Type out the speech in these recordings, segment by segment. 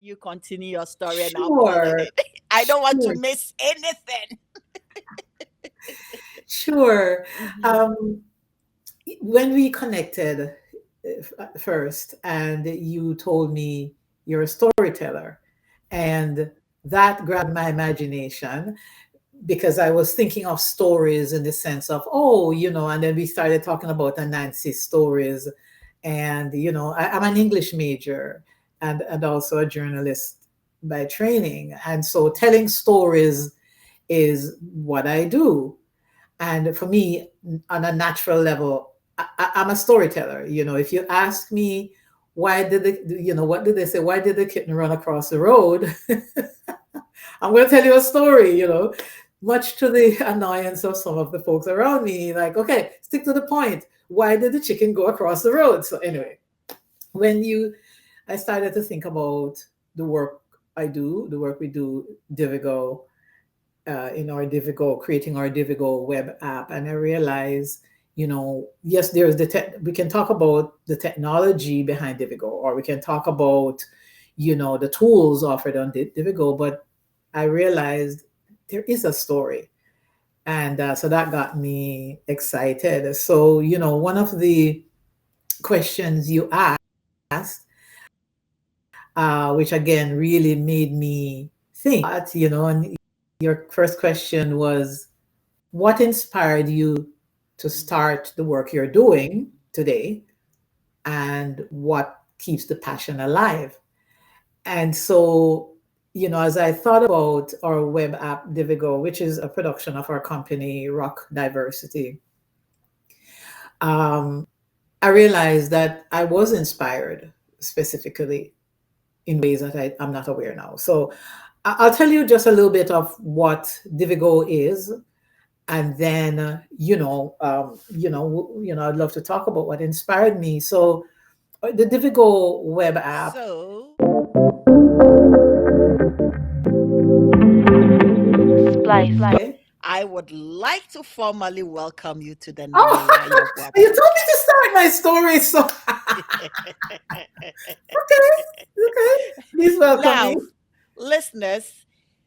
You continue your story and I'll call in Sure, it. I don't want to sure, miss anything. sure. Mhm. Um, when we connected first, and you told me you're a storyteller, and that grabbed my imagination because I was thinking of stories in the sense of, oh, and then we started talking about the Nancy stories. And, I'm an English major and also a journalist by training. And so telling stories is what I do. And for me, on a natural level, I'm a storyteller. If you ask me, why did what did they say? Why did the kitten run across the road? I'm going to tell you a story, much to the annoyance of some of the folks around me. Like, okay, stick to the point. Why did the chicken go across the road? So, anyway, when I started to think about the work I do, the work we do, Divigo, in our Divigo, creating our Divigo web app, and I realized, yes, there's we can talk about the technology behind Divigo, or we can talk about, the tools offered on Divigo, but I realized there is a story. And so that got me excited. So, one of the questions you asked, which again really made me think, and your first question was, what inspired you to Mhm. start the work you're doing today, and what keeps the passion alive? And so, as I thought about our web app, Divigo, which is a production of our company, Rock Diversity, um, I realized that I was inspired specifically in ways that I'm not aware now. So I'll tell you just a little bit of what Divigo is, and then I'd love to talk about what inspired me. So the Divigo web app. So, Okay. I would like to formally welcome you to the Nana Oh, Yaa Yeboaa you told me to podcast. start my story, so okay. Please welcome me. Now, listeners,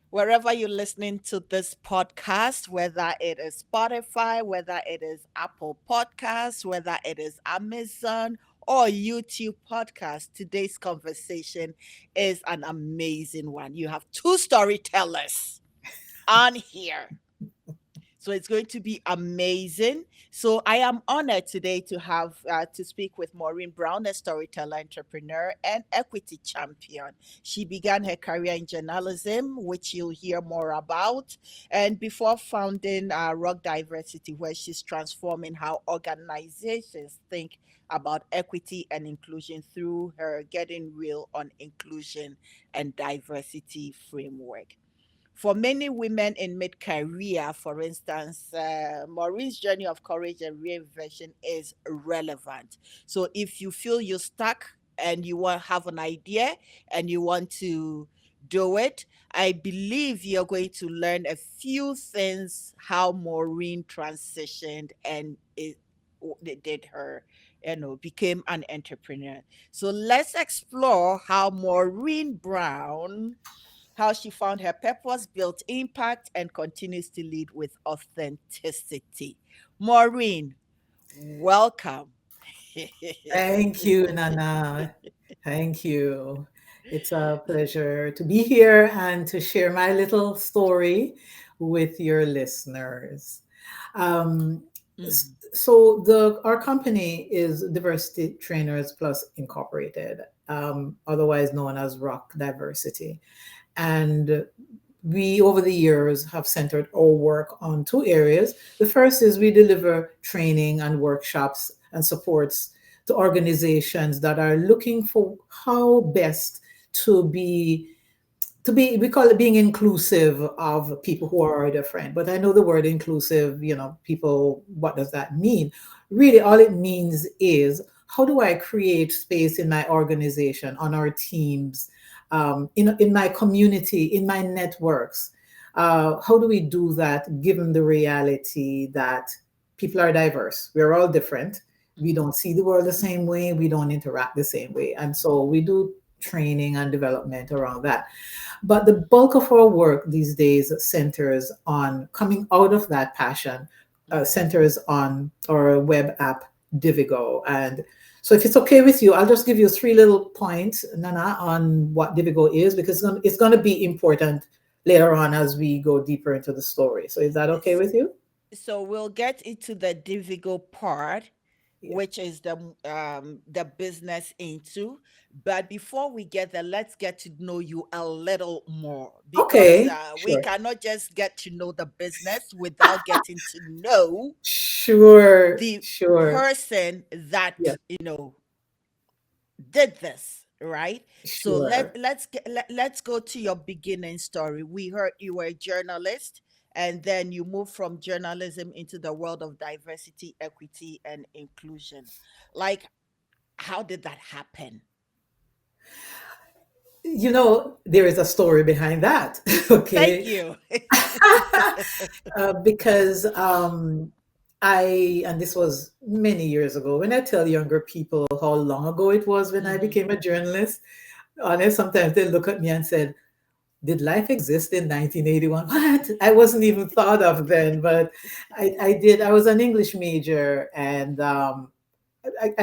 wherever you're listening to this podcast, whether it is Spotify, whether it is Apple Podcasts, whether it is Amazon or YouTube podcast, today's conversation is an amazing one. You have two storytellers on here. So it's going to be amazing. So I am honored today to have to speak with Maureen Brown, a storyteller, entrepreneur, and equity champion. She began her career in journalism, which you'll hear more about, and before founding Rock Diversity, where she's transforming how organizations think about equity and inclusion through her Getting Real on Inclusion and Diversity framework. For many women in mid career, for instance, Maureen's journey of courage and reinvention is relevant. So if you feel you're stuck and you want have an idea and you want to do it, I believe you're going to learn a few things how Maureen transitioned and it did her, became an entrepreneur. So let's explore how Maureen Brown how she found her purpose, built impact, and continues to lead with authenticity. Maureen, welcome. Thank you, Nana. Thank you. It's a pleasure to be here and to share my little story with your listeners. Um, Mhm. so our company is Diversity Trainers Plus Incorporated, otherwise known as Rock Diversity. And we, over the years, have centered our work on two areas. The first is we deliver training and workshops and supports to organizations that are looking for how best to be we call it being inclusive of people who are different. But I know the word inclusive, people, what does that mean? Really, all it means is, how do I create space in my organization, on our teams, in my community, in my networks? How do we do that given the reality that people are diverse? We're all different. We don't see the world the same way. We don't interact the same way. And so we do training and development around that. But the bulk of our work these days centers on coming out of that passion, Mm-hmm. centers on our web app Divigo. And so, if it's okay with you, I'll just give you three little points, Nana, on what Divigo is, because it's going to be important later on as we go deeper into the story. So, is that okay with you? So we'll get into the difficult part, Yeah. which is the business into. But before we get there, let's get to know you a little more, because Okay. we Sure. cannot just get to know the business without getting to know Sure. the Sure. person that Yeah. did this, right? So Sure. let's go to your beginning story. We heard you were a journalist, and then you moved from journalism into the world of diversity, equity, and inclusion. Like, how did that happen? There is a story behind that. Thank Okay. you. Because and this was many years ago, when I tell younger people how long ago it was when I Hmm. became a journalist, honest, sometimes they look at me and said, did life exist in 1981? What? I wasn't even thought of then, but I did. I was an English major and a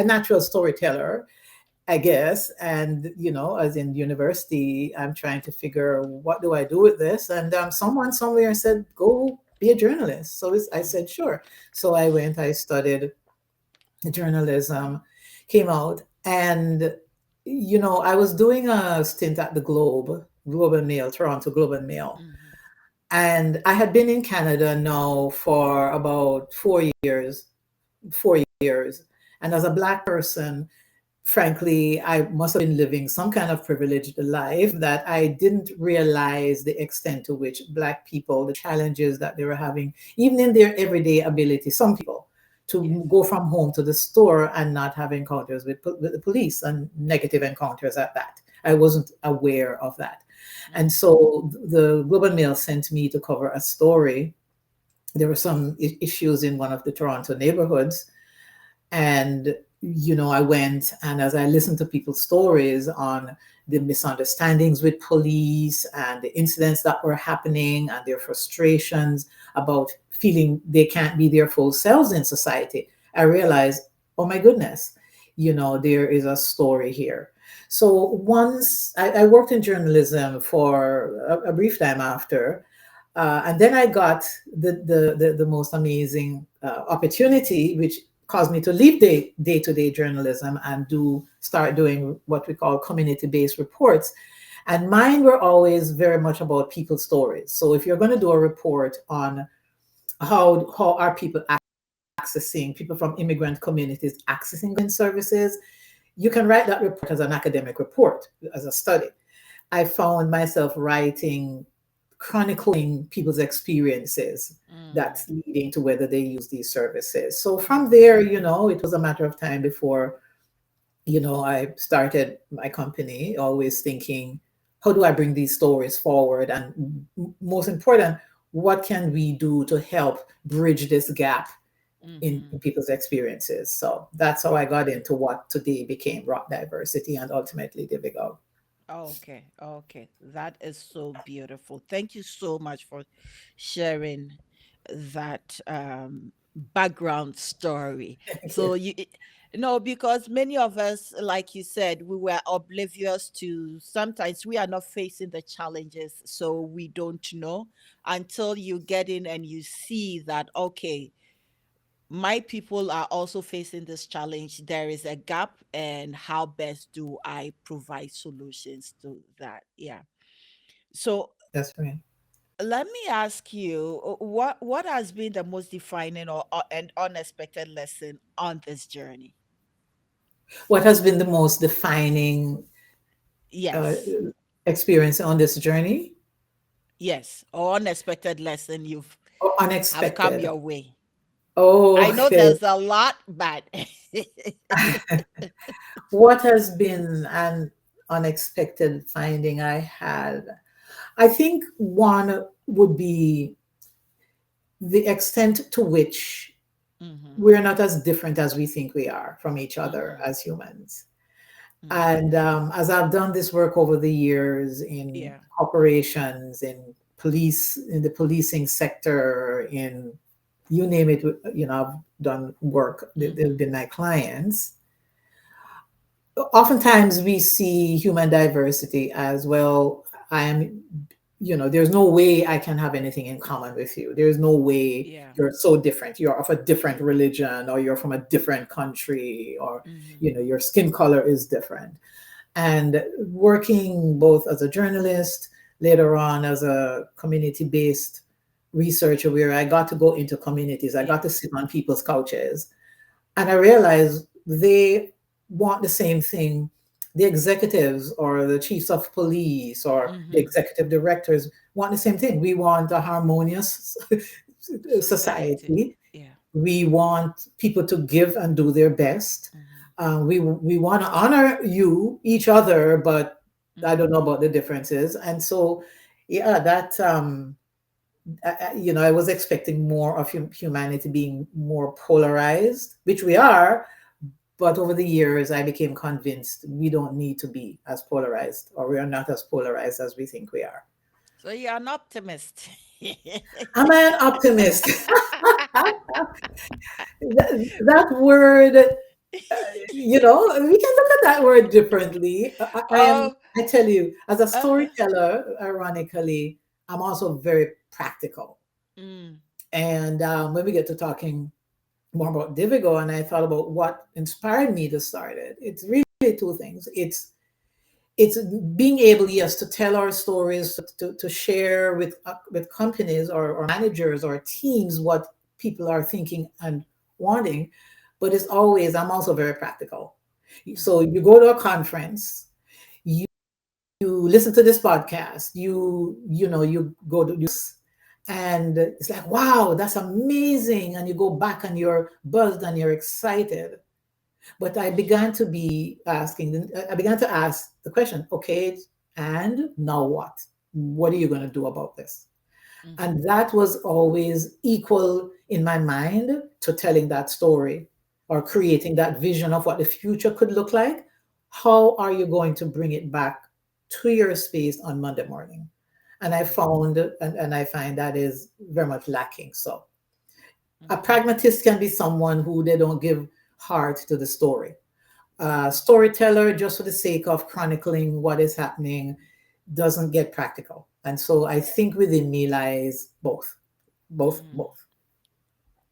natural storyteller, I guess. And, as in university, I'm trying to figure what do I do with this? And someone somewhere said, go be a journalist. So I said, sure. So I went, I studied journalism, came out, and, I was doing a stint at the Globe and Mail, Toronto Globe and Mail. Hmm. And I had been in Canada now for about 4 years, 4 years. And as a Black person, frankly, I must have been living some kind of privileged life that I didn't realize the extent to which Black people, the challenges that they were having, even in their everyday ability, some people, Yes. to go from home to the store and not have encounters with the police, and negative encounters at that. I wasn't aware of that. And Hmm. so the Globe and Mail sent me to cover a story. There were some issues in one of the Toronto neighborhoods, and, I went, and as I listened to people's stories on the misunderstandings with police and the incidents that were happening and their frustrations about feeling they can't be their full selves in society, I realized, oh my goodness, there is a story here. So once I worked in journalism for a brief time after, and then I got the most amazing opportunity, which caused me to leave the day-to-day journalism and start doing what we call community-based reports. And mine were always very much about people stories. So if you're going to do a report on how are people accessing, people from immigrant communities accessing government services, you can write that report as an academic report, as a study. I found myself writing, chronicling people's experiences Mm. that's leading to whether they use these services. So from there, it was a matter of time before, I started my company, always thinking, how do I bring these stories forward? And most important, what can we do to help bridge this gap in Hmm. people's experiences? So that's how I got into what today became Rock Diversity and ultimately Divigo. Okay, okay. That is so beautiful. Thank you so much for sharing that background story. Thank you. So no, because many of us, like you said, we were oblivious to, sometimes we are not facing the challenges, so we don't know until you get in and you see that, okay, my people are also facing this challenge. There is a gap, and how best do I provide solutions to that? Yeah. So That's right. let me ask you, what has been the most defining or and unexpected lesson on this journey? What has been the most defining uh, Yes. experience on this journey? Yes, or unexpected lesson you've Or have come unexpected? your way. Oh, I know okay. there's a lot, but What has been an unexpected finding I had? I think one would be the extent to which Mhm. we're not as different as we think we are from each other Mhm. as humans. Mm-hmm. And as I've done this work over the years in Yeah. corporations, in the policing sector, in you name it, I've done work. They've Mm-hmm. been my clients. Oftentimes we see human diversity as well. I am, there's no way I can have anything in common with you. There's no way Yeah. you're so different. You're of a different religion, or you're from a different country, or, Mm-hmm. your skin color is different. And working both as a journalist, later on as a community based researcher, where I got to go into communities, I got Yeah. to sit on people's couches, and I realized they want the same thing. The executives or the chiefs of police or the Mm-hmm. executive directors want the same thing. We want a harmonious Society. society. Yeah. We want people to give and do their best. Mm-hmm. We want to honor each other, but I Mm-hmm. don't know about the differences. And so, yeah, that I was expecting more of humanity being more polarized, which we are. But over the years, I became convinced we don't need to be as polarized, or we are not as polarized as we think we are. So you're an optimist. Am I an optimist? That word, we can look at that word differently. Oh, I tell you, as a uh-huh. storyteller, ironically, I'm also very practical. Mm, And when we get to talking more about Divigo, and I thought about what inspired me to start it, it's really two things. It's being able, yes, to tell our stories, to share with companies or managers or teams what people are thinking and wanting. But it's always, I'm also very practical. So mm-hmm. you go to a conference, you listen to this podcast, you go to and it's like, wow, that's amazing, and you go back and you're buzzed and you're excited. But I began to ask the question, okay, and now what? What are you going to do about this? Mm-hmm. And that was always equal in my mind to telling that story or creating that vision of what the future could look like. How are you going to bring it back to your space on Monday morning? And I Mm-hmm. found, and I find that is very much lacking. So a Mm-hmm. pragmatist can be someone who they don't give heart to the story. Storyteller, just for the sake of chronicling what is happening, doesn't get practical. And so I think within me lies both, both, Mm-hmm. both.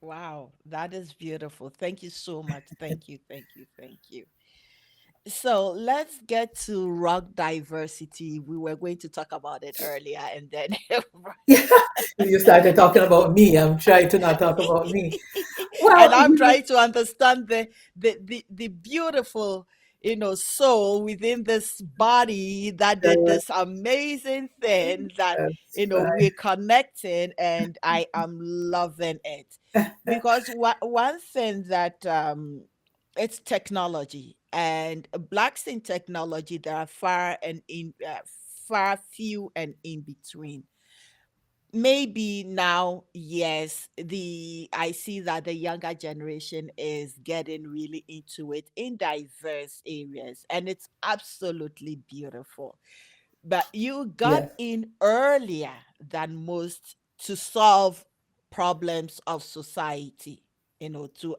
Wow, that is beautiful. Thank you so much. Thank you, thank you, thank you. So let's get to rock diversity. We were going to talk about it earlier, and then Yeah, you started talking about me. I'm trying to not talk about me. and Well, I'm trying to understand the beautiful, soul within this body that did uh, this amazing thing that, that's we're connecting, and I am loving it. fine. Because one thing that it's technology, and blacks in technology, there are far few and in between. Maybe now, yes, the I see that the younger generation is getting really into it in diverse areas, and it's absolutely beautiful. But you got Yes. in earlier than most to solve problems of society, to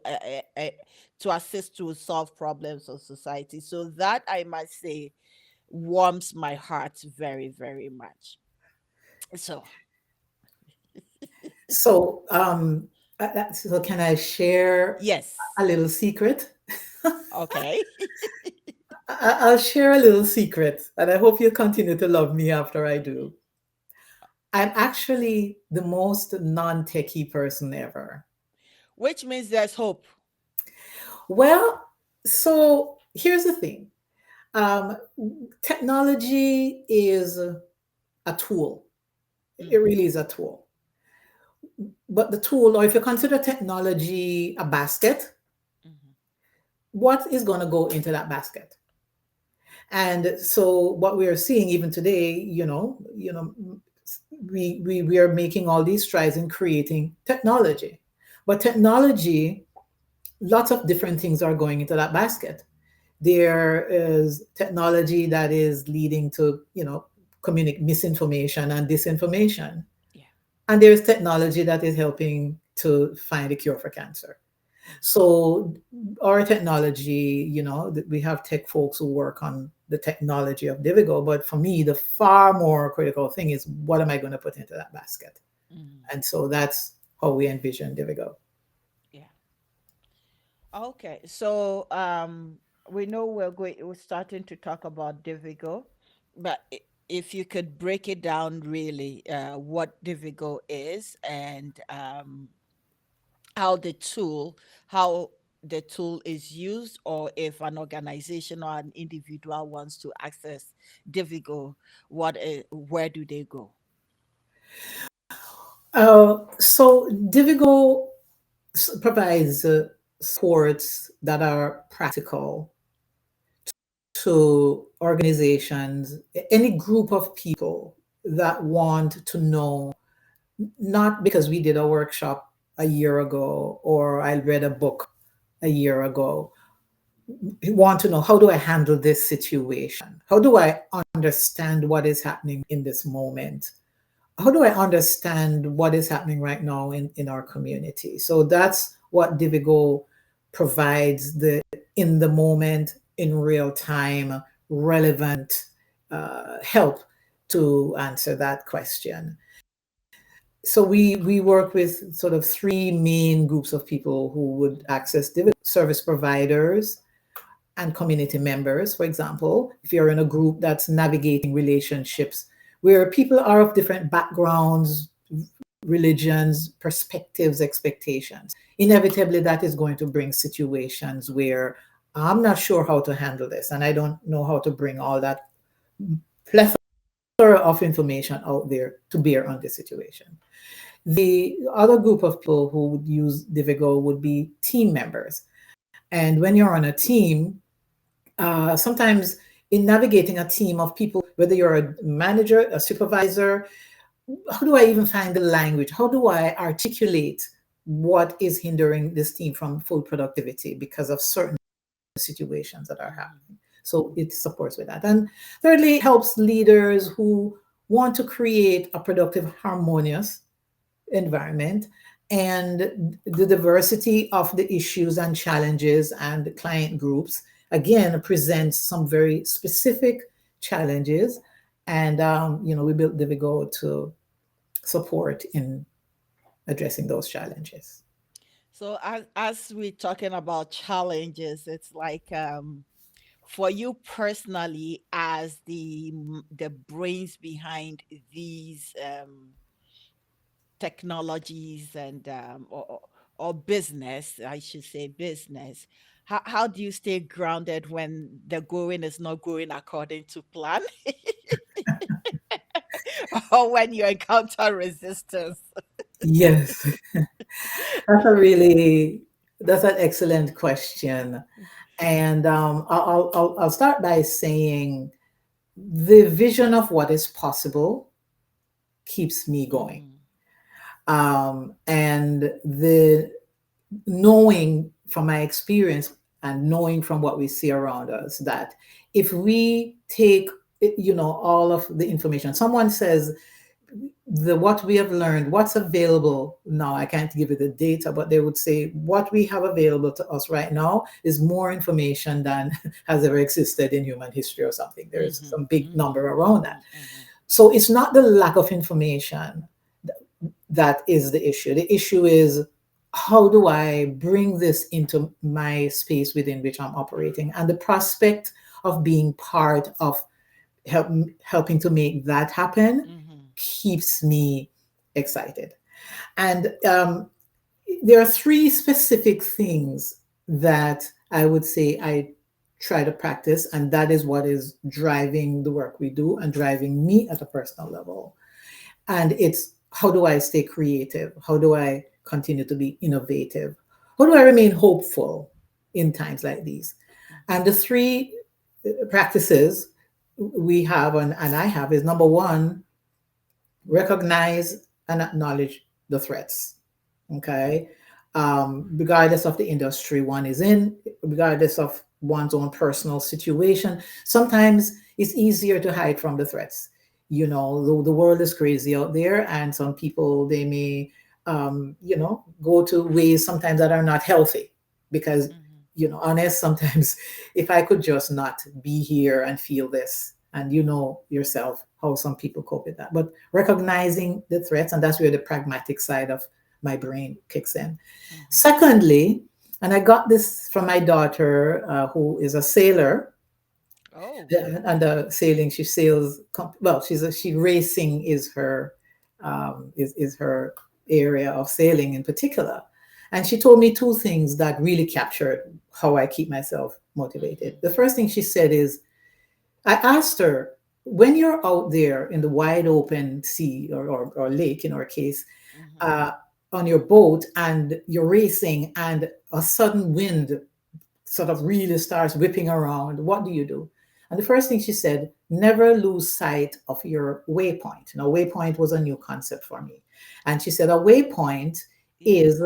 assist to solve problems of society. So that, I must say, warms my heart very, very much. So So can I share yes. a little secret? Okay. I'll share a little secret, and I hope you'll continue to love me after I do. I'm actually the most non-techie person ever. Which means there's hope. Well, so here's the thing. Um, Technology is a tool. It Mm-hmm. really is a tool. But the tool, or if you consider technology a basket, Mm-hmm. what is going to go into that basket? And so what we are seeing even today, we are making all these strides in creating technology. But technology, lots of different things are going into that basket. There is technology that is leading to, misinformation and disinformation. Yeah. And there's technology that is helping to find a cure for cancer. So our technology, we have tech folks who work on the technology of Divigo. But for me, the far more critical thing is, what am I going to put into that basket? Mm. And so that's how we envision Divigo. Yeah. Okay. So we know we're starting to talk about Divigo, but if you could break it down really, what Divigo is and how the tool how the tool is used, or if an organization or an individual wants to access Divigo, where do they go? So Divigo provides supports that are practical to organizations, any group of people that want to know, not because we did a workshop a year ago or I read a book a year ago, want to know, how do I handle this situation? How do I understand what is happening in this moment? How do I understand what is happening right now in our community? So that's what Divigo provides, the in the moment, in real time, relevant help to answer that question. So we work with sort of three main groups of people who would access Divigo: service providers and community members. For example, if you're in a group that's navigating relationships where people are of different backgrounds, religions, perspectives, expectations, inevitably that is going to bring situations where I'm not sure how to handle this and I don't know how to bring all that plethora of information out there to bear on the situation. The other group of people who would use Divigo would be team members. And when you're on a team, sometimes in navigating a team of people, whether you're a manager, a supervisor, how do I even find the language? How do I articulate what is hindering this team from full productivity because of certain situations that are happening? So it supports with that. And thirdly, it helps leaders who want to create a productive, harmonious environment, and the diversity of the issues and challenges and client groups again presents some very specific challenges. And we built Divigo to support in addressing those challenges. So as we're talking about challenges, it's like, for you personally, as the brains behind these technologies and or business, I should say business, how do you stay grounded when the going is not going according to plan? Or when you encounter resistance? Yes, that's an excellent question. And I'll start by saying the vision of what is possible keeps me going. Mm, And the knowing from my experience and knowing from what we see around us that if we take all of the information, someone says, the what we have learned, what's available now, I can't give you the data, but they would say what we have available to us right now is more information than has ever existed in human history or something. There's mhm, some big mhm, number around that. mhm, mhm, So it's not the lack of information that is the issue. The issue is, how do I bring this into my space within which I'm operating? And the prospect of being part of helping to make that happen mhm, keeps me excited. And there are three specific things that I would say I try to practice, and that is what is driving the work we do and driving me at a personal level. And it's, how do I stay creative? How do I continue to be innovative? How do I remain hopeful in times like these? And the three practices we have and I have is, number one, recognize and acknowledge the threats. Okay. Regardless of the industry one is in, regardless of one's own personal situation. Sometimes it's easier to hide from the threats. The world is crazy out there, and some people, they may, go to ways sometimes that are not healthy because, Mm-hmm. honest, sometimes if I could just not be here and feel this, and yourself how some people cope with that. But recognizing the threats, and that's where the pragmatic side of my brain kicks in. Mm-hmm. Secondly, and I got this from my daughter, who is a sailor. Oh. And sailing, she sails. Well, she racing is her is her area of sailing in particular. And she told me two things that really captured how I keep myself motivated. Mm-hmm. The first thing she said is, I asked her, when you're out there in the wide open sea, or lake in our case, Mm-hmm. uh, on your boat, and you're racing, and a sudden wind sort of really starts whipping around, what do you do? And the first thing she said, never lose sight of your waypoint. Now, waypoint was a new concept for me. And she said, a waypoint Yes. is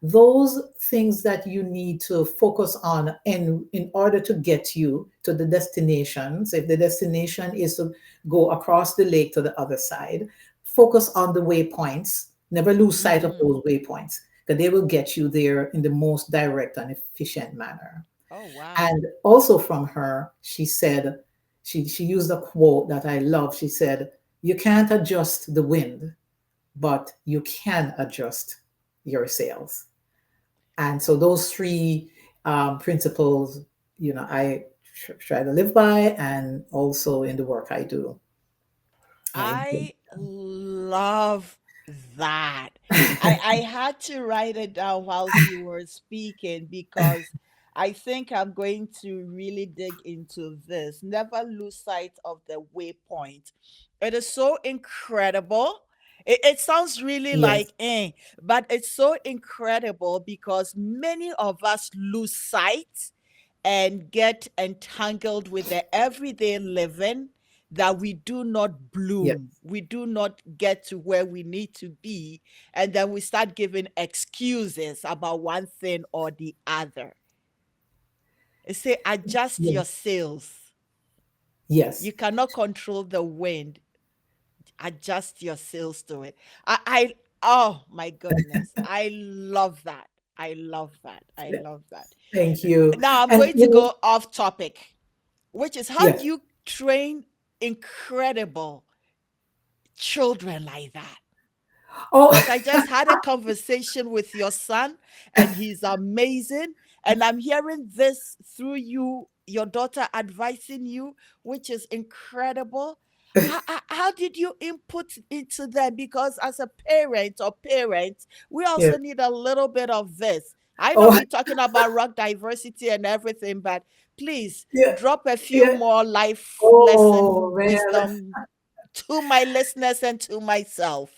those things that you need to focus on in order to get you to the destination. So if the destination is to go across the lake to the other side, focus on the waypoints. Never lose sight of Mm-hmm. those waypoints, because they will get you there in the most direct and efficient manner. Oh, wow. And also from her, she said, she used a quote that I love. She said, you can't adjust the wind, but you can adjust your sails. And so those three principles, I try to live by, and also in the work I do. I I love that. I had to write it down whilst you were speaking because I think I'm going to really dig into this. Never lose sight of the waypoint. It is so incredible. It sounds really yes, like but it's so incredible because many of us lose sight and get entangled with the everyday living that we do not yes, bloom. We do not get to where we need to be. And then we start giving excuses about one thing or the other. It say, adjust yes, your sails. yes. You cannot control the wind. Adjust your sails to it. I oh my goodness. I love that. I love that. I love that. Thank you. Now I'm And going to go off topic, which is how do yes. you train incredible children like that? Oh, Because I just had a conversation with your son and he's amazing. And I'm hearing this through you, your daughter advising you, which is incredible. How did you input into them? Because as a parent or parents, we yeah. also need a little bit of this. I know Oh, we're talking about rock diversity and everything, but please yeah. drop a few Yeah. more life Oh lesson man. wisdom to my listeners and to myself.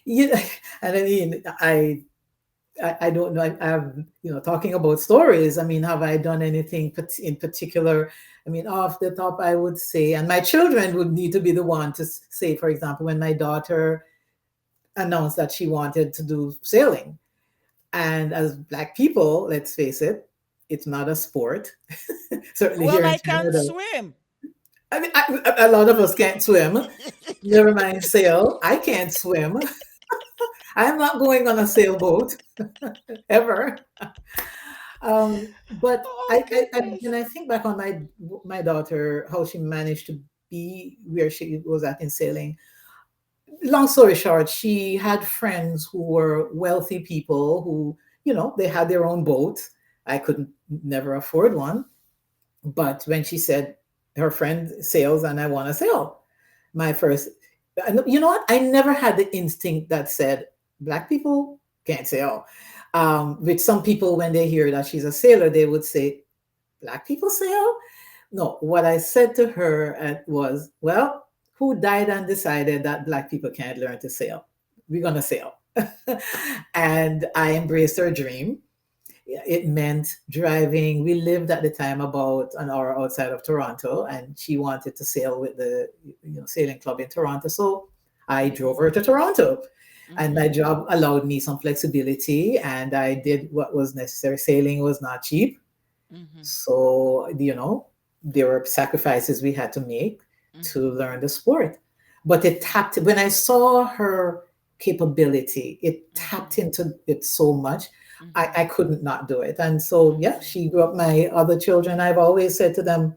Yeah. And I mean, I don't know. I'm, talking about stories. I mean, have I done anything in particular? I mean, off the top, I would say, and my children would need to be the one to say, for example, when my daughter announced that she wanted to do sailing. And as Black people, let's face it, it's not a sport. Certainly Well, here in I can Canada. swim. I mean, a lot of us can't swim. Never mind sail. I can't swim. I'm not going on a sailboat ever. But Oh when goodness. I think back on my daughter, how she managed to be where she was at in sailing. Long story short, she had friends who were wealthy people who, they had their own boat. I couldn't never afford one. But when she said her friend sails and I want to sail, my first, you know what? I never had the instinct that said Black people can't sail. Which some people, when they hear that she's a sailor, they would say, Black people sail? No, what I said to her was, well, who died and decided that Black people can't learn to sail? We're going to sail. And I embraced her dream. It meant driving. We lived at the time about an hour outside of Toronto, and she wanted to sail with the sailing club in Toronto. So I drove Mm-hmm. her to Toronto, and my Mm-hmm. job allowed me some flexibility, and I did what was necessary. Sailing was not cheap, Mm-hmm. So, there were sacrifices we had to make to Mm-hmm. learn the sport. But it tapped, when I saw her capability, it tapped Mm-hmm. into it so much. Mm-hmm. I couldn't not do it. And so, yeah, Mm-hmm. she grew up. My other children, I've always said to them,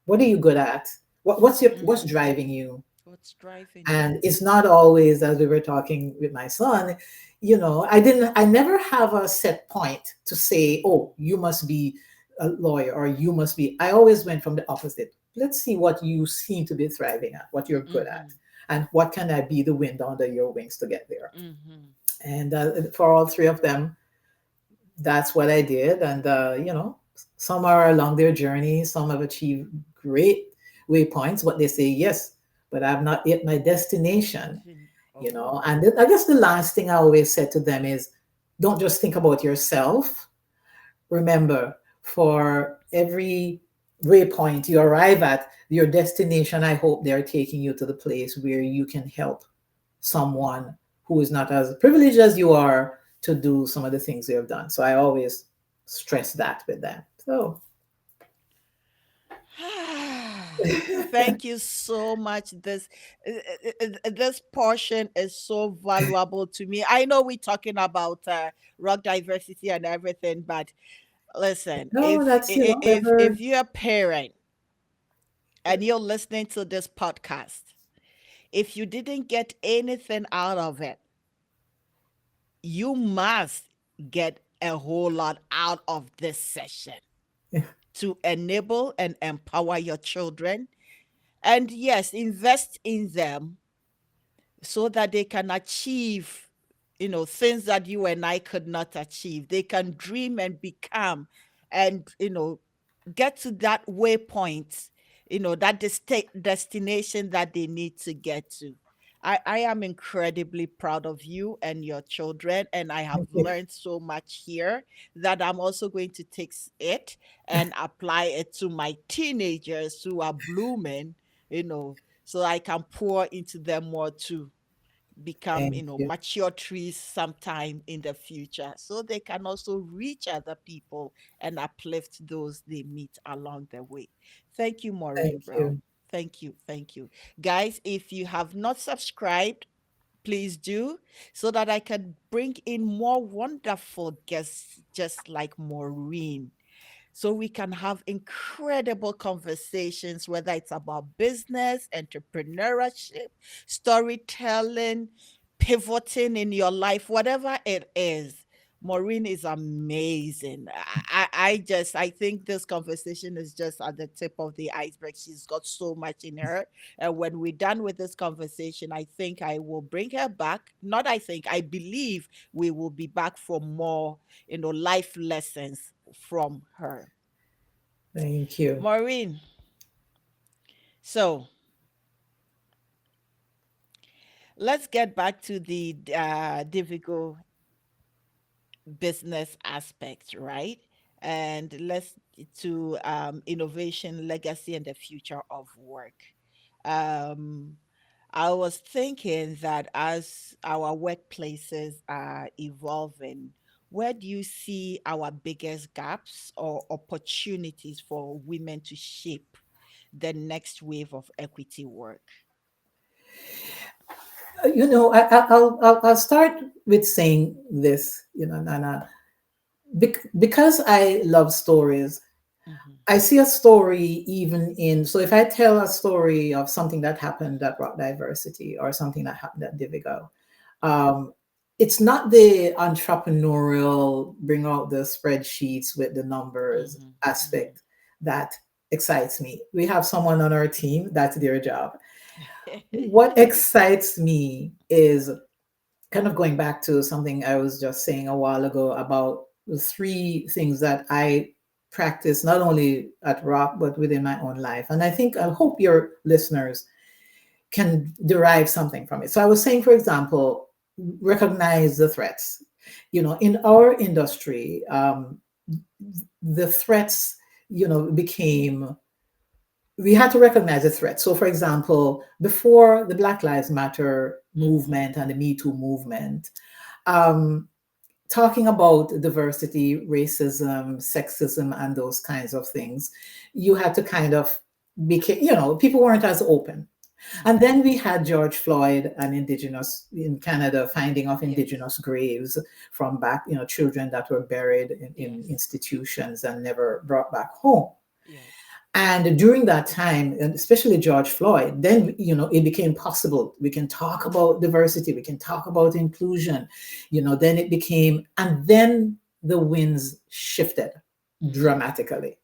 what are you good at? What's Mm-hmm. driving you? What's driving you? And it's not always, as we were talking with my son, I never have a set point to say, oh, you must be a lawyer or you must be. I always went from the opposite. Let's see what you seem to be thriving at, what you're good Mm-hmm. at, and what can I be the wind under your wings to get there. Mm-hmm. And for all three of them, that's what I did. And, some are along their journey, some have achieved great waypoints, but they say, yes, but I've not yet my destination, Oh. And I guess the last thing I always said to them is don't just think about yourself. Remember, for every waypoint you arrive at, your destination, I hope they're taking you to the place where you can help someone who is not as privileged as you are to do some of the things you have done. So I always stress that with them. So Thank you so much. This portion is so valuable to me. I know we're talking about rock diversity and everything, but listen, no, that's if ever. you're a parent and you're listening to this podcast, if you didn't get anything out of it, you must get a whole lot out of this session to enable and empower your children. And yes, invest in them so that they can achieve, things that you and I could not achieve. They can dream and become and, get to that waypoint, that destination that they need to get to. I am incredibly proud of you and your children, and I have Thank you. learned so much here that I'm also going to take it and apply it to my teenagers who are blooming, so I can pour into them more too, become, Thank you. mature trees sometime in the future, so they can also reach other people and uplift those they meet along the way. Thank you, Maureen Thank Brown. you. Thank you. Thank you. Guys, if you have not subscribed, please do, so that I can bring in more wonderful guests just like Maureen, so we can have incredible conversations, whether it's about business, entrepreneurship, storytelling, pivoting in your life, whatever it is. Maureen is amazing. I think this conversation is just at the tip of the iceberg. She's got so much in her. And when we're done with this conversation, I think I will bring her back. Not I think, I believe we will be back for more, life lessons from her. Thank you. Maureen, so let's get back to the difficult business aspect, right? And let's to innovation, legacy, and the future of work. Um, I was thinking that as our workplaces are evolving, where do you see our biggest gaps or opportunities for women to shape the next wave of equity work? I'll start with saying this, Nana, because I love stories. Mhm, I see a story even in, so if I tell a story of something that happened at Rock Diversity or something that happened at Divigo, um, it's not the entrepreneurial, bring out the spreadsheets with the numbers mhm, mhm. aspect that excites me. We have someone on our team, that's their job. What excites me is kind of going back to something I was just saying a while ago about the three things that I practice not only at Rock but within my own life. And I hope your listeners can derive something from it. So I was saying, for example, recognize the threats. In our industry, the threats, became we had to recognize the threat. So, for example, before the Black Lives Matter Mhm, movement and the Me Too movement, um, talking about diversity, racism, sexism, and those kinds of things, you had to kind of people weren't as open. And Mm-hmm. then we had George Floyd and Indigenous in Canada, finding of Yes. Indigenous graves from back, children that were buried in Yes. institutions and never brought back home. Yes. And during that time, and especially George Floyd, then it became possible. We can talk about diversity, we can talk about inclusion. Then it became, and then the winds shifted Mm-hmm. dramatically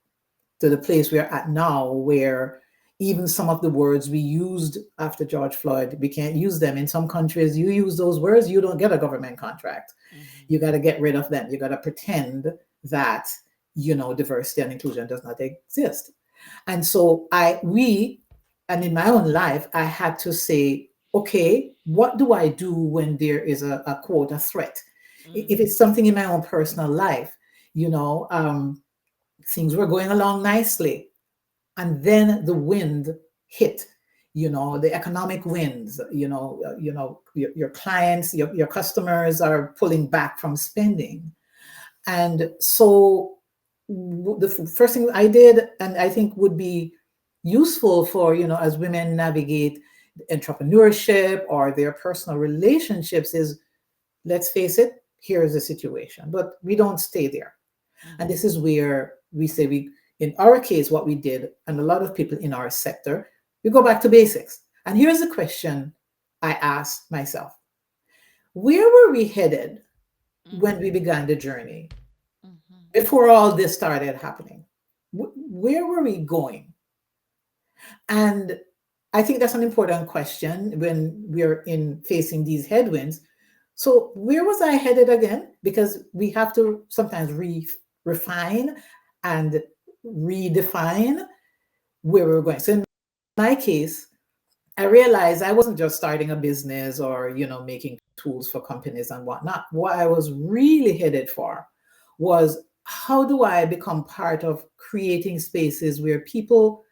to the place we're at now, where even some of the words we used after George Floyd, we can't use them. In some countries, you use those words, you don't get a government contract. Mm-hmm. You got to get rid of them. You got to pretend that diversity and inclusion does not exist. And so and in my own life, I had to say, okay, what do I do when there is a quote, a threat? If Mm. it's something in my own personal life, you know, um, things were going along nicely, and then the wind hit. The economic winds. Your clients, your customers are pulling back from spending, and so the first thing I did, and I think would be useful for, as women navigate entrepreneurship or their personal relationships, is, let's face it, here's the situation, but we don't stay there. And Mm-hmm. this is where we say, in our case, what we did, and a lot of people in our sector, we go back to basics. And here's the question I asked myself: where were we headed when we Mm. began the journey, Mm-hmm. before all this started happening? Where were we going? And I think that's an important question when we're in facing these headwinds. So where was I headed again? Because we have to sometimes refine and redefine where we're going. So in my case, I realized I wasn't just starting a business or, making tools for companies and whatnot. What I was really headed for was, how do I become part of creating spaces where people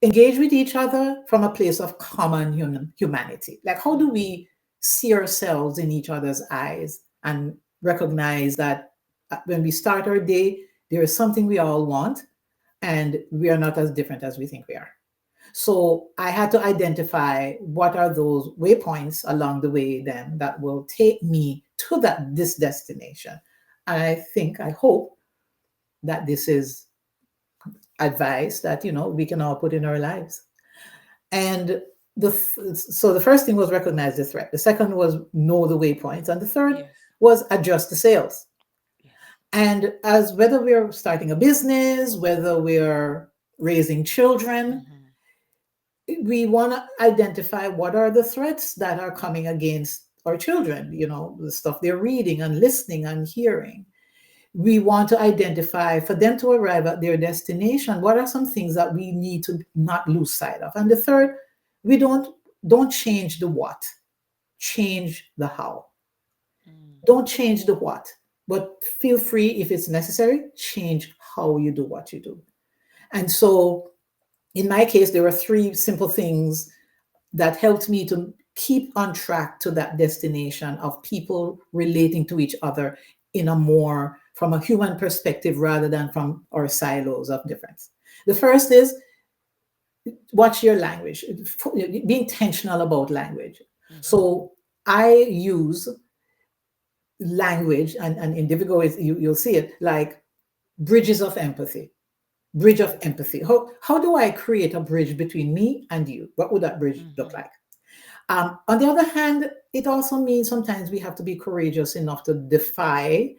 engage with each other from a place of common humanity? Like, how do Mm-hmm. we see ourselves in each other's eyes and recognize that when we start our day, there is something we all want, and we are not as different as we think we are. So I had to identify what are those waypoints along the way then that will take me to this destination. And I hope that this is advice that we can all put in our lives. And so the first thing was recognize the threat. The second was know the waypoints, and the third Yes. was adjust the sails. Yes. And as whether we're starting a business, whether we're raising children, Mm-hmm. we want to identify what are the threats that are coming against our children, the stuff they're reading and listening and hearing. We want to identify, for them to arrive at their destination, what are some things that we need to not lose sight of. And the third, we don't change the what, change the how. Mm. Don't change the what, but feel free, if it's necessary, change how you do what you do. And so in my case, there were three simple things that helped me to keep on track to that destination of people relating to each other in a more from a human perspective rather than from our silos of difference. The first is, watch your language, be intentional about language. Mm-hmm. So I use language, and in difficult ways, you'll see it, like bridges of empathy. Bridge of empathy. How do I create a bridge between me and you? What would that bridge look Mm-hmm. like? On the other hand, it also means sometimes we have to be courageous enough to defy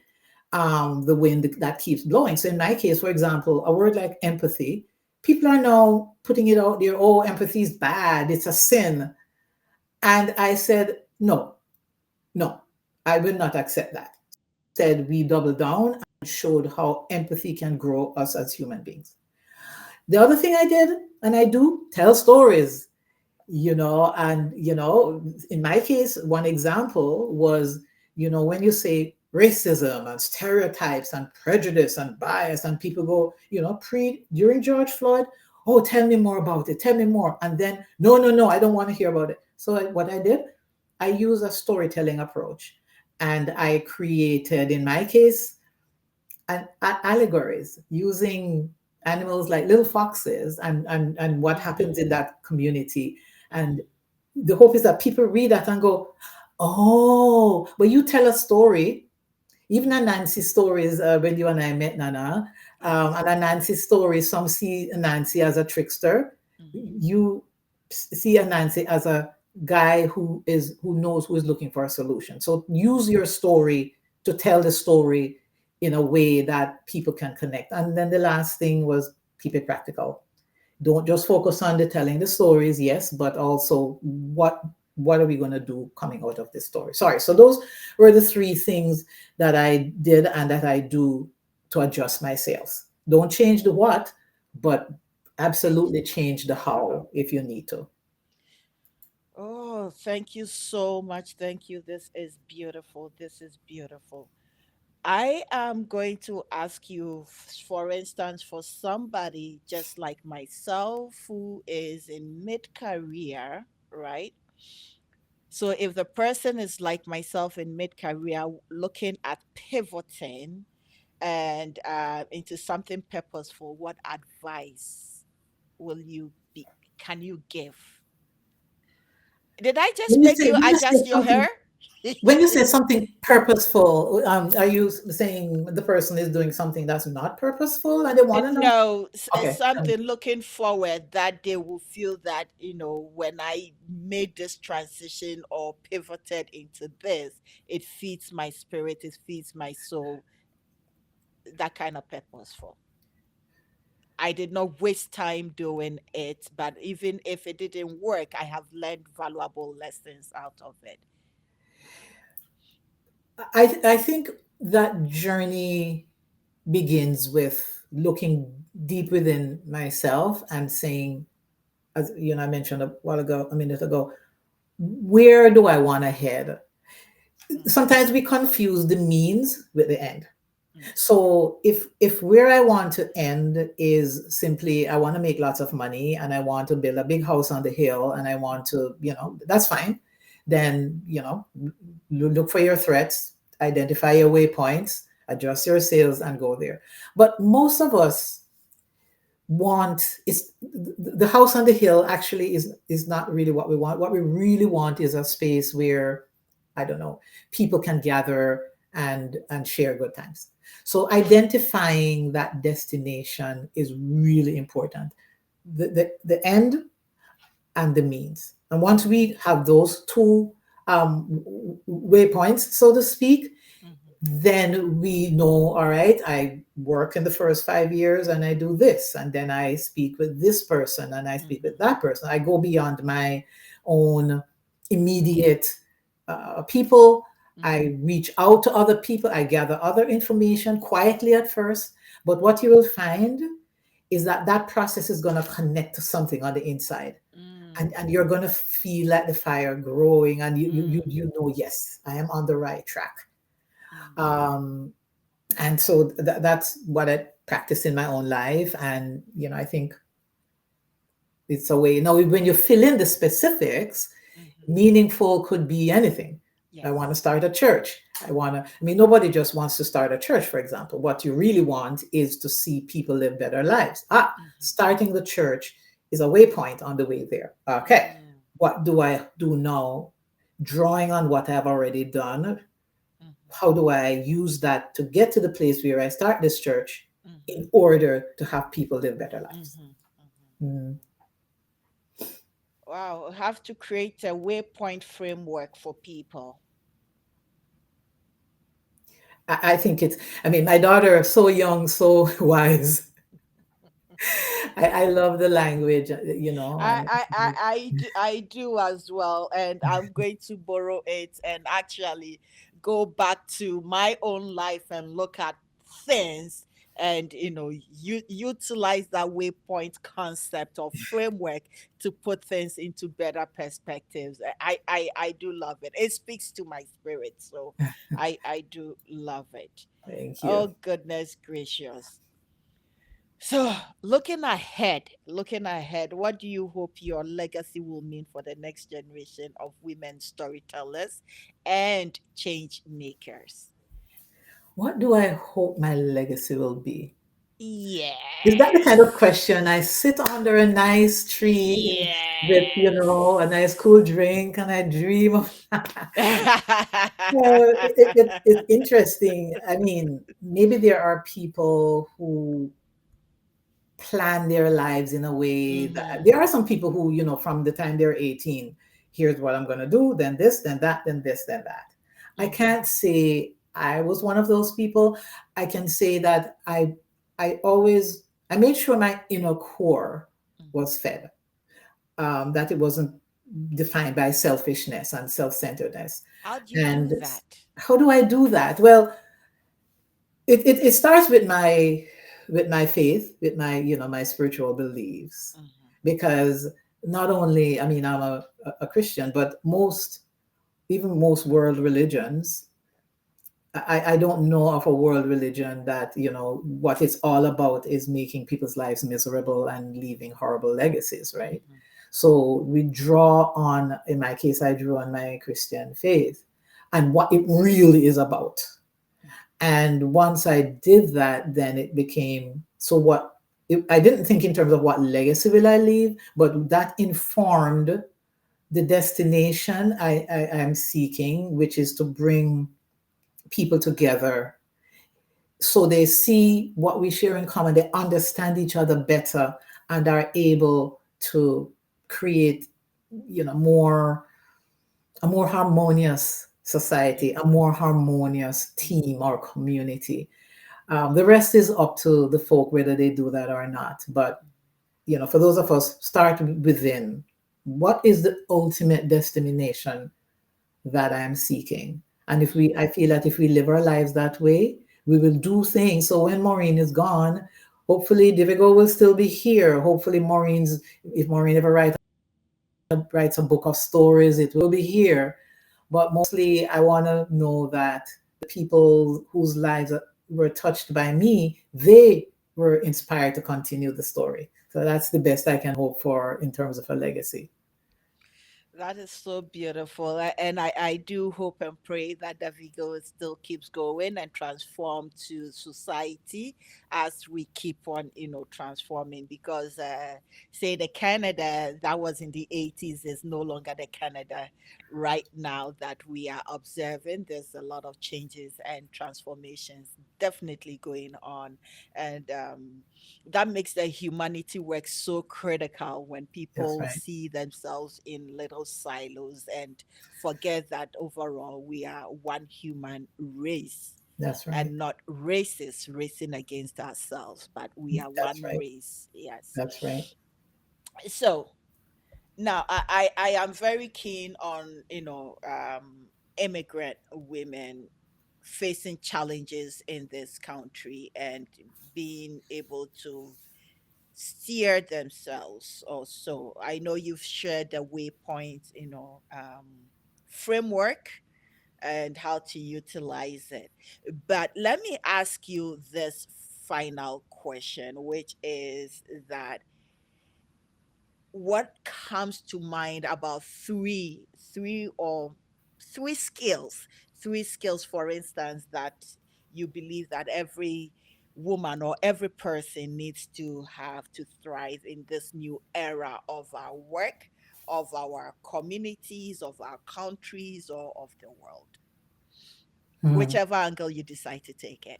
the wind that keeps blowing. So in my case, for example, a word like empathy, people are now putting it out there, oh, empathy is bad, it's a sin. And I said, no, no, I will not accept that. Said we doubled down and showed how empathy can grow us as human beings. The other thing I did, and I do, tell stories. And in my case, one example was, when you say racism and stereotypes and prejudice and bias, and people go, during George Floyd, oh, tell me more about it, tell me more. And then, no, no, no, I don't want to hear about it. So what I did, I use a storytelling approach. And I created, in my case, allegories using animals like little foxes and what happens in Mm-hmm. that community. And Mm-hmm. the hope is that people read that and go, oh, but you tell a story. Even a Nancy stories, when you and I met, Nana, Yes. and a Nancy story, some see Nancy as a trickster. Mm-hmm. You see a Nancy as a guy who knows, who is looking for a solution. So use your story to tell the story in a way that people can connect. And then the last thing was keep it practical. Don't just focus on the telling the stories, yes, but also what are we going to do coming out of this story. Sorry, so those were the three things that I did and that I do to adjust my sales. Don't change the what, but absolutely change the how if you need to. Oh, thank you so much. Thank you. This is beautiful. This is beautiful. I am going to ask you, for instance, for somebody just like myself who is in mid career, right? So, if the person is like myself in mid career, looking at pivoting and into something purposeful, what advice will you be? Can you give? Did I just When you make say you when you say adjust your hair? something when you say something purposeful, are you saying the person is doing something that's not purposeful and they want to know? No, Okay. something looking forward that they will feel that, when I made this transition or pivoted into this, it feeds my spirit, it feeds my soul, that kind of purposeful. I did not waste time doing it, but even if it didn't work, I have learned valuable lessons out of it. I think that journey begins with looking deep within myself and saying, as you know, I mentioned a while ago, a minute ago, where do I want to head? Mm-hmm. Sometimes we confuse the means with the end. Mm-hmm. So if where I want to end is simply I want to make lots of money and I want to build a big house on the hill and I want to, that's fine. Then, look for your threats, identify your waypoints, adjust your sales and go there. But most of us want is the house on the hill actually is not really what we want. What we really want is a space where, I don't know, people can gather and share good times. So identifying that destination is really important. The end and the means. And once we have those two waypoints, so to speak, Mm-hmm. then we know, all right, I work in the first 5 years and I do this, and then I speak with this person and I speak with Mm-hmm. that person. I go beyond my own immediate people. Mm-hmm. I reach out to other people. I gather other information quietly at first. But what you will find is that that process is going to connect to something on the inside. And Mm-hmm. you're going to feel like the fire growing and Mm-hmm. you know, yes, I am on the right track. Mm-hmm. um, and so that's what I practice in my own life. And I think it's a way. Now when you fill in the specifics, Mm-hmm. meaningful could be anything. I want to Yes. start a church. I mean, nobody just wants to start a church, for example. What you really want is to see people live better lives. Mm-hmm. Starting the church is a waypoint on the way there. Okay, Mm-hmm. what do I do now? Drawing on what I've already done, Mm-hmm. how do I use that to get to the place where I start this church Mm-hmm. in order to have people live better lives? Mm-hmm. Mm-hmm. Mm. Wow, we have to create a waypoint framework for people. I think I mean, my daughter is so young, so wise. I love the language, I, and I, I, I do as well, and I'm going to borrow it and actually go back to my own life and look at things and utilize that waypoint concept or framework to put things into better perspectives. I do love it. It speaks to my spirit, so I do love it. thank you. Oh goodness gracious. So, looking ahead, what do you hope your legacy will mean for the next generation of women storytellers and change makers? What do I hope my legacy will be? Is that the kind of Yes. question? I sit under a nice tree with, Yes. a nice cool drink and I dream of Well, it's interesting. I mean, maybe there are people who plan their lives in a way that Mm-hmm. there are some people who, from the time they're 18, here's what I'm going to do, then this, then that, then this, then that. I Mm-hmm. can't say I was one of those people. I can say that I made sure my inner core was fed, that it wasn't defined by selfishness and self-centeredness. How do you do And that? how do I do that? Well, it starts with my faith, with my spiritual beliefs, Mm-hmm. because not only, I mean, I'm a Christian, but most world religions, I don't know of a world religion that, what it's all about is making people's lives miserable and leaving horrible legacies, right? Mm-hmm. So we draw on, in my case, I drew on my Christian faith and what it really is about. And once I did that, then it became so I didn't think in terms of what legacy will I leave, but that informed the destination I am seeking, which is to bring people together so they see what we share in common, they understand each other better and are able to create, more a more harmonious society, a more harmonious team or community. The rest is up to the folk whether they do that or not. But for those of us, start within. What is the ultimate destination that I am seeking? And I feel that if we live our lives that way, we will do things. So when Maureen is gone, hopefully Divigo will still be here. Hopefully if Maureen ever writes a book of stories, it will be here. But mostly, I want to know that the people whose lives were touched by me, they were inspired to continue the story. So that's the best I can hope for in terms of a legacy. That is so beautiful. And I do hope and pray that Davigo still keeps going and transform to society as we keep on, transforming because, say, the Canada that was in the 80s is no longer the Canada right now that we are observing. There's a lot of changes and transformations definitely going on. And that makes the humanity work so critical when That's people right. see themselves in little silos and forget that overall we are one human race That's right. and not races racing against ourselves, but we are That's one right. race. Yes. That's right. So now I am very keen on, immigrant women facing challenges in this country and being able to steer themselves also. I know you've shared the waypoint, framework and how to utilize it. But let me ask you this final question, which is that what comes to mind about three skills, for instance, that you believe that every woman or every person needs to have to thrive in this new era of our work, of our communities, of our countries, or of the world, Hmm. whichever angle you decide to take it.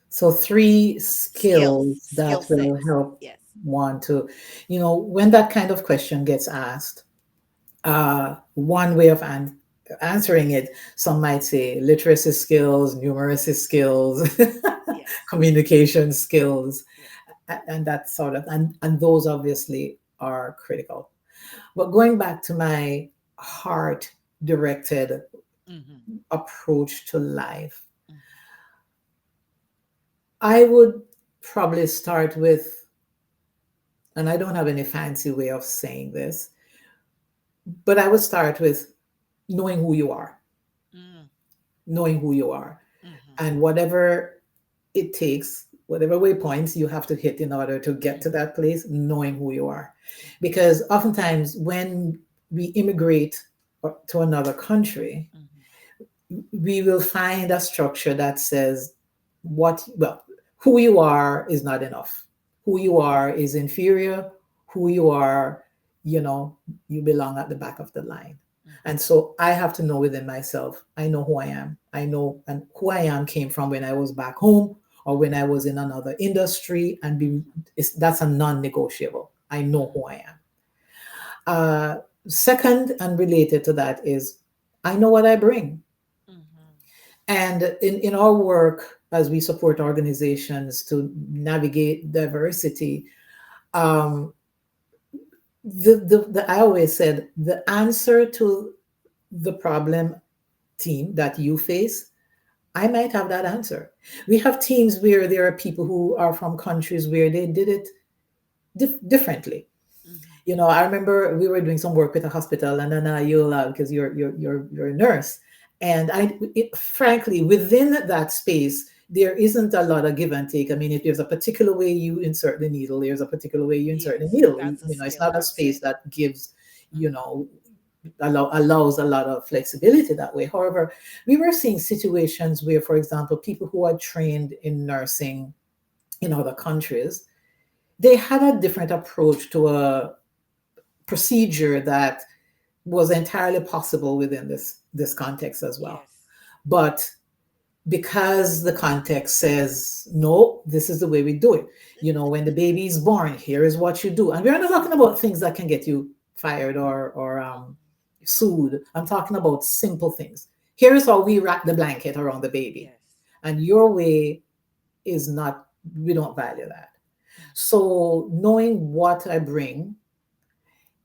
So three skills Skill that will sets, help yes. one to, when that kind of question gets asked, one way of answering it, some might say literacy skills, numeracy skills, Yes. communication skills, Yeah. and that sort of, and those obviously are critical. But going back to my heart directed Mm-hmm. approach to life, Mm-hmm. I would probably start with, and I don't have any fancy way of saying this, but I would start with knowing who you are, Mm-hmm. knowing who you are, Mm-hmm. and whatever it takes, whatever waypoints you have to hit in order to get to Mhm. that place, knowing who you are. Because oftentimes when we immigrate to another country, Mhm. we will find a structure that says well, who you are is not enough. Who you Mhm. are is inferior. Who you are, you know, you belong at the back of the line. And Mhm. so I have to know within myself, I know who I am. I know, and who I am came from when I was back home or when I was in another industry, and Mhm. that's a non-negotiable. I know Mhm. who I am. Uh, Second, and related to that, is I know what I bring. Mhm. And in our work, as we support organizations to navigate diversity, um, I always said the answer to the problem team that you face, I might have that answer. We have teams where there are people who are from countries where they did it differently. Mhm. You know, I remember we were doing some work with a hospital, and then you'll because you're a nurse, and frankly, within that space, there isn't a lot of give and take. I mean, if there's a particular way you insert the needle, there's a particular way you insert the Yes, needle. that's a It's skill. not a That's space it. that gives, you Mhm. know, allows a lot of flexibility that way. However, we were seeing situations where, for example, people who are trained in nursing in other countries, they had a different approach to a procedure that was entirely possible within this context as well. Yes. But because the context says no, this is the way we do it. You know, when the baby is born, here is what you do. And we're not talking about things that can get you fired or Mhm. sued. I'm talking about simple things. Here is how we wrap the blanket around the baby, Yes. and your way is not. We don't value that. Mhm. So knowing what I bring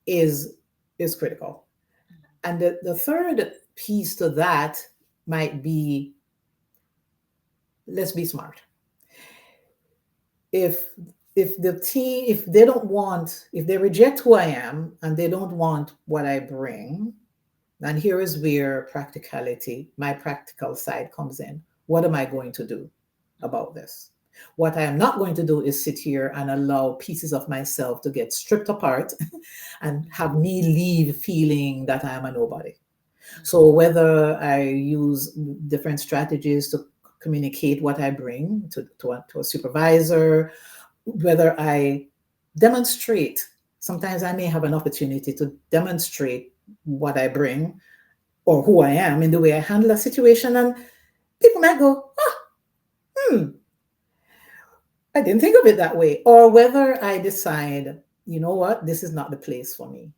is is critical. Mhm. And the third piece to that might be, let's be smart. If the team, if they don't want, if they reject who I am and they don't want what I bring, and here is where practicality, my practical side comes in. What am I going to do Mhm. about this? What I am not going to do is sit here and allow pieces of myself to get stripped apart and Mhm. have me leave feeling that I am a nobody. So Mhm. whether I use different strategies to communicate what I bring to a supervisor, whether I demonstrate, sometimes I may have an opportunity to demonstrate what I bring or who I am in the way I handle a situation. And people might go, hmm, I didn't think of it that way. Or whether I decide, you know what, this is not the place for me.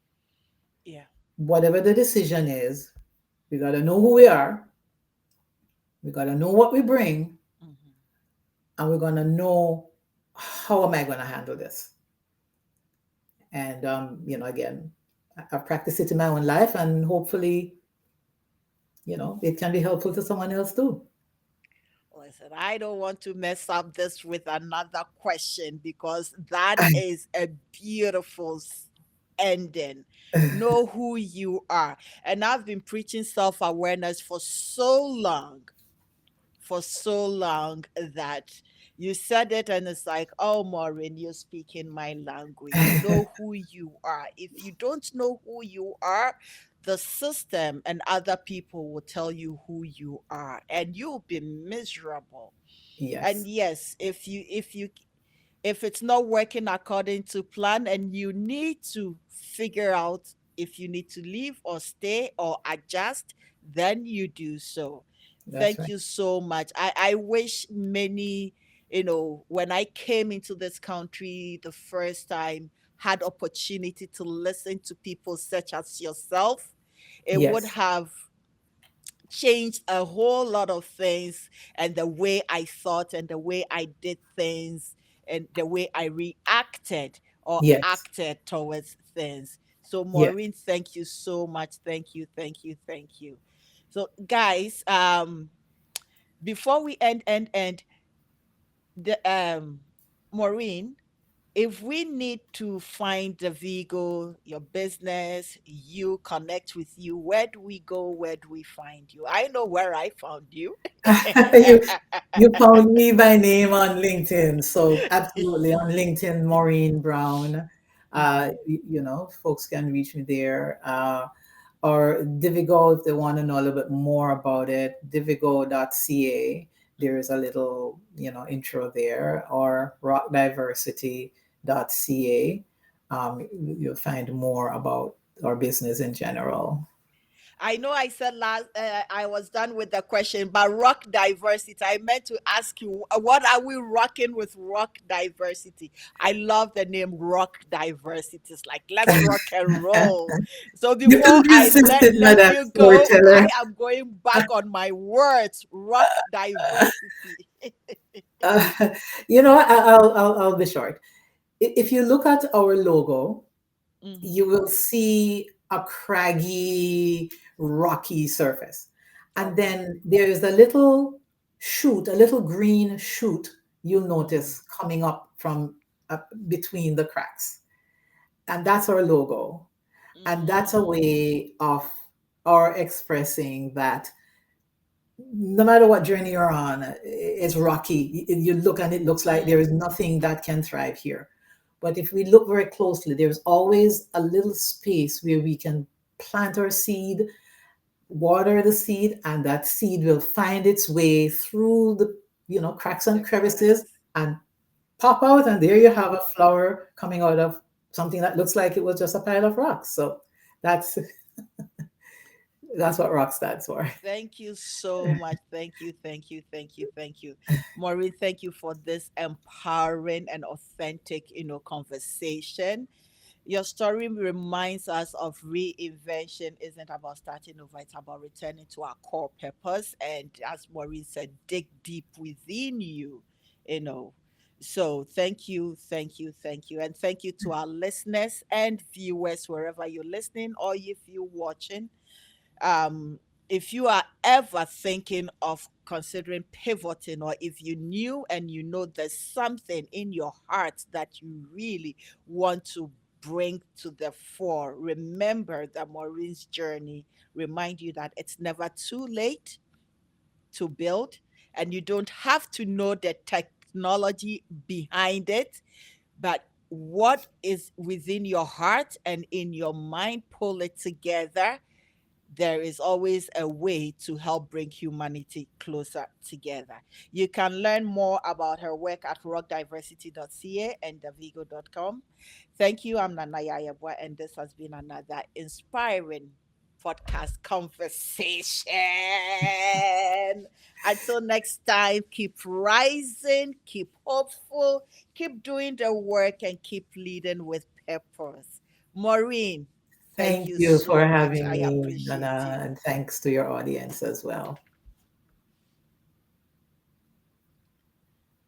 Yeah. Whatever the decision is, we got to know who we are, we got to know what we bring, Mhm. and we're going to know how am I going to handle this. And again, I've practiced it in my own life, and hopefully, it can be helpful to someone else too. Listen, I don't want to mess up this with another question because that is a beautiful ending. Know who you are. And I've been preaching self awareness for so long that you said it, and it's like, oh, Maureen, you're speaking my language. Know who you are. If you don't know who you are, the system and other people will tell you who you are, and you'll be miserable. And Yes, yes, if it's not working according to plan and you need to figure out if you need to leave or stay or adjust, then you do so. that's Thank right. you so much. I wish many, when I came into this country the first time, had opportunity to listen to people such as yourself. It would Yes, have changed a whole lot of things, and the way I thought and the way I did things and the way I reacted or yes, acted towards things. So yes, Maureen, thank you so much. Thank you, thank you, thank you. So guys, before we end, the Maureen, if we need to find the Vigo, your business, you connect with you, where do we go? Where do we find you? I know where I found you. you you found me by name on LinkedIn, so absolutely on LinkedIn, Maureen Brown. Mhm. Folks can reach me there. Or Divigo, if they want to know a little bit more about it, divigo.ca. There is a little, intro there, or rockdiversity.ca. You'll find more about our business in general. I know I said last I was done with the question, but rock diversity. I meant to ask you, what are we rocking with rock diversity? I love the name rock diversity. It's like let's rock and roll. So You before can be I let insistent, let Madam you go, Storyteller. I am going back on my words. Rock diversity. Uh, I'll be short. If you look at our logo, Hmm. you will see a craggy, rocky surface. And Okay. then there is a little shoot, a little green shoot you'll Hmm. notice coming up from between the cracks. And that's our logo. And that's a Mm. way of our expressing that no matter what journey you're on, it's rocky. You look and it looks like there Mm. is nothing that can thrive here. But if we look very closely, there's always a little space where we can plant our seed, water the seed, and that seed will find its way through the cracks and The crevices cracks. and pop out, and there you have a flower coming out of something that looks like it was just a pile of rocks. So that's that's what rock stands for. Thank you so much. Thank you, thank you, thank you, thank you. Maureen, thank you for this empowering and authentic, conversation. Your story reminds us of reinvention isn't about starting over, it's about returning to our core purpose. And as Maureen said, dig deep within you, you know. So thank you, thank you, thank you. And thank you to our listeners and viewers, wherever you're listening or if you're watching. If you are ever thinking of considering pivoting, or if you knew and you know there's something in your heart that you really want to bring to the fore, remember that Maureen's journey remind you that it's never too late to build, and you don't have to know the technology behind it, but what is within your heart and in your mind, pull it together. There is always a way to help bring humanity closer together. You can learn more about her work at rockdiversity.ca and davigo.com. Thank you. I'm Nana Yaa Yeboaa, and this has been another inspiring podcast conversation. Until next time, keep rising, keep hopeful, keep doing the work, and keep leading with purpose. Maureen, thank Thank you you for so much. having I me, appreciate Nana, you. and thanks to your audience as well.